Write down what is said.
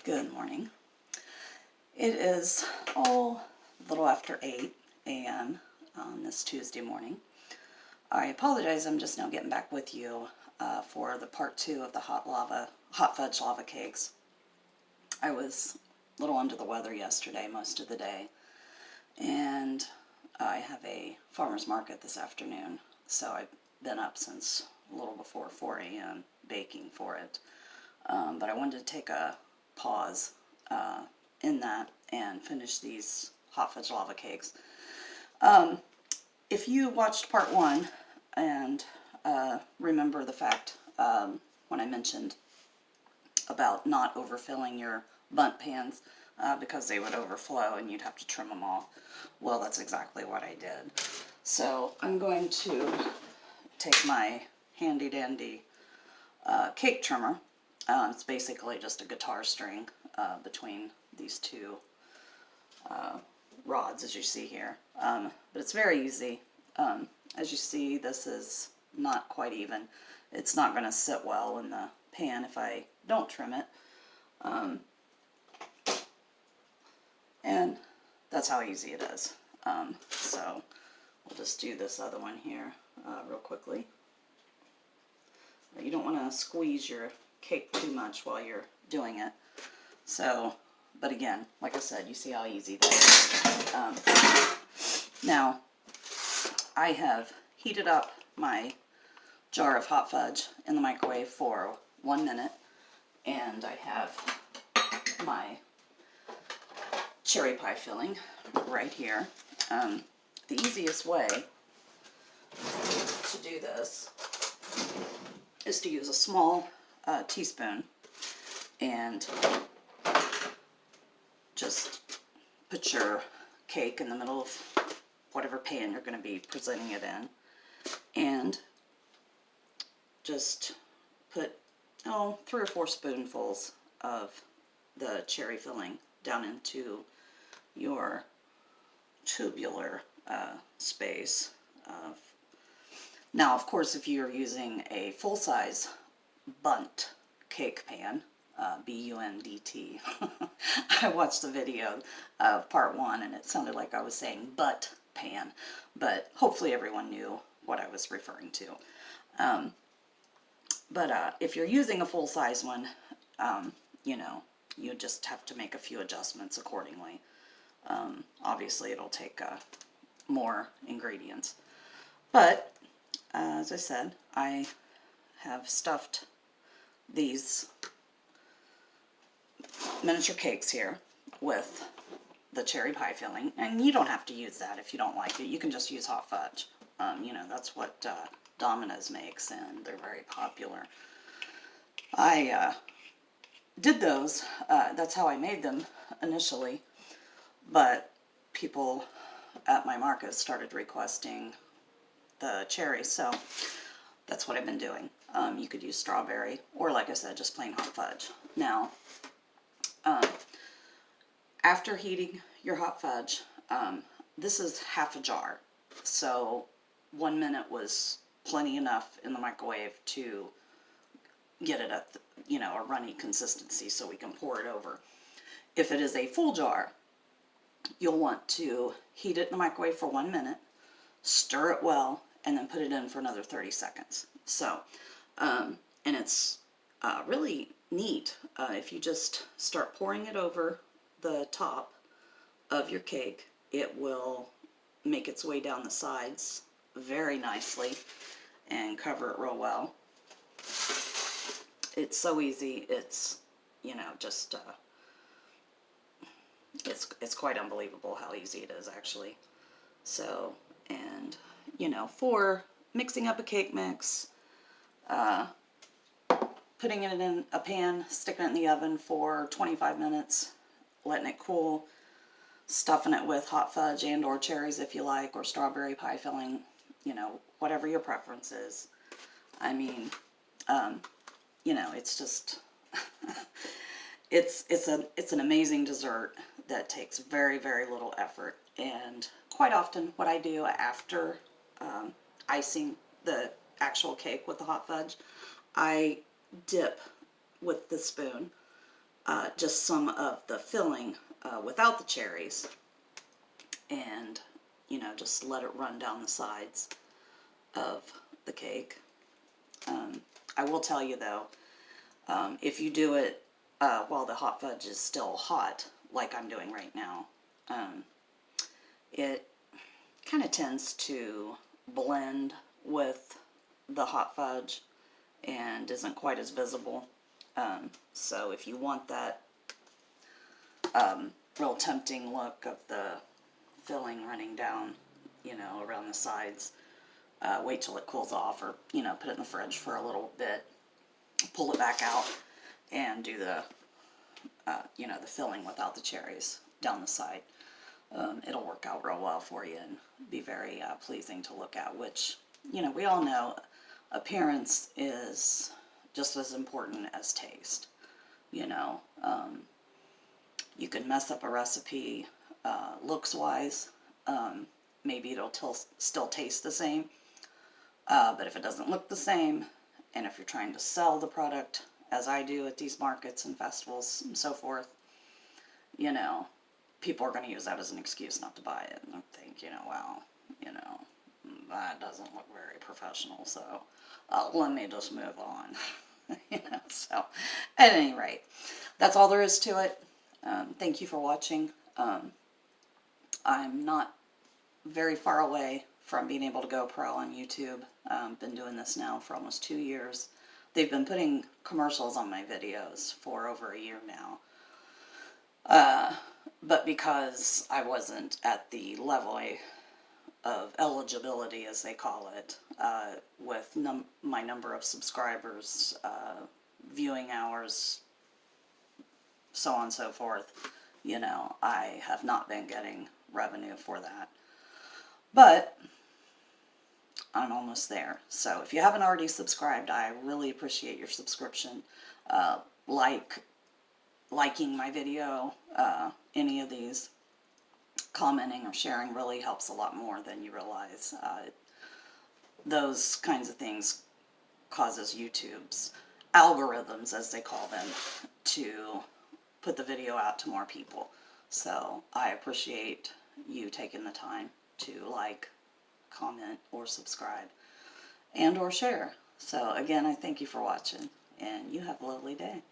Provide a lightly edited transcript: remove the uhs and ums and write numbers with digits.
Good morning. It is a little after 8 a.m. on this Tuesday morning. I apologize, I'm just now getting back with you for the part 2 of the hot fudge lava cakes. I was a little under the weather yesterday, most of the day, and I have a farmer's market this afternoon, so I've been up since a little before 4 a.m. baking for it. But I wanted to take a pause in that and finish these hot fudge lava cakes. If you watched part 1 and remember the fact when I mentioned about not overfilling your bundt pans because they would overflow and you'd have to trim them off, well, that's exactly what I did. So I'm going to take my handy dandy cake trimmer. It's basically just a guitar string between these two rods, as you see here. But it's very easy. As you see, this is not quite even. It's not going to sit well in the pan if I don't trim it. And that's how easy it is. So we'll just do this other one here real quickly. You don't want to squeeze your cake too much while you're doing it. So, but again, like I said, you see how easy that is. Now, I have heated up my jar of hot fudge in the microwave for 1 minute, and I have my cherry pie filling right here. The easiest way to do this is to use a small teaspoon and just put your cake in the middle of whatever pan you're going to be presenting it in, and just put 3 or 4 spoonfuls of the cherry filling down into your tubular space. Now, of course, if you're using a full-size bundt cake pan, B-U-N-D-T. I watched the video of part 1 and it sounded like I was saying butt pan, but hopefully everyone knew what I was referring to. But if you're using a full-size one, you know, you just have to make a few adjustments accordingly. Obviously it'll take more ingredients. But as I said, I have stuffed these miniature cakes here with the cherry pie filling, and you don't have to use that if you don't like it. You can just use hot fudge. You know, that's what Domino's makes, and they're very popular. I did those. That's how I made them initially, but people at my market started requesting the cherry, so that's what I've been doing. You could use strawberry, or like I said, just plain hot fudge. Now, after heating your hot fudge, this is half a jar, so 1 minute was plenty enough in the microwave to get it at a runny consistency so we can pour it over. If it is a full jar, you'll want to heat it in the microwave for 1 minute, stir it well, and then put it in for another 30 seconds. So, and it's really neat if you just start pouring it over the top of your cake. It will make its way down the sides very nicely and cover it real well. It's so easy. It's, just it's quite unbelievable how easy it is, actually. So, and for mixing up a cake mix, putting it in a pan, sticking it in the oven for 25 minutes, letting it cool, stuffing it with hot fudge and or cherries if you like, or strawberry pie filling, whatever your preference is. I mean, it's just, it's an amazing dessert that takes very, very little effort. And quite often what I do after icing the actual cake with the hot fudge, I dip with the spoon just some of the filling without the cherries, and just let it run down the sides of the cake. I will tell you though, if you do it while the hot fudge is still hot, like I'm doing right now, it kind of tends to blend with the hot fudge and isn't quite as visible. So if you want that real tempting look of the filling running down, around the sides, wait till it cools off, or, put it in the fridge for a little bit, pull it back out, and do the, the filling without the cherries down the side. It'll work out real well for you and be very pleasing to look at, which, we all know appearance is just as important as taste. You can mess up a recipe looks-wise. Maybe it'll still taste the same, but if it doesn't look the same, and if you're trying to sell the product, as I do at these markets and festivals and so forth, people are going to use that as an excuse not to buy it, and think, well, that doesn't look very professional, so let me just move on. So at any rate, that's all there is to it. Thank you for watching. I'm not very far away from being able to go pro on YouTube. Been doing this now for almost 2 years. They've been putting commercials on my videos for over a year now. But because I wasn't at the level of eligibility, as they call it, with my number of subscribers, viewing hours, so on and so forth, I have not been getting revenue for that. But I'm almost there. So if you haven't already subscribed, I really appreciate your subscription. Liking my video, any of these, commenting or sharing really helps a lot more than you realize. Those kinds of things causes YouTube's algorithms, as they call them, to put the video out to more people. So I appreciate you taking the time to like, comment, or subscribe, and or share. So again, I thank you for watching, and you have a lovely day.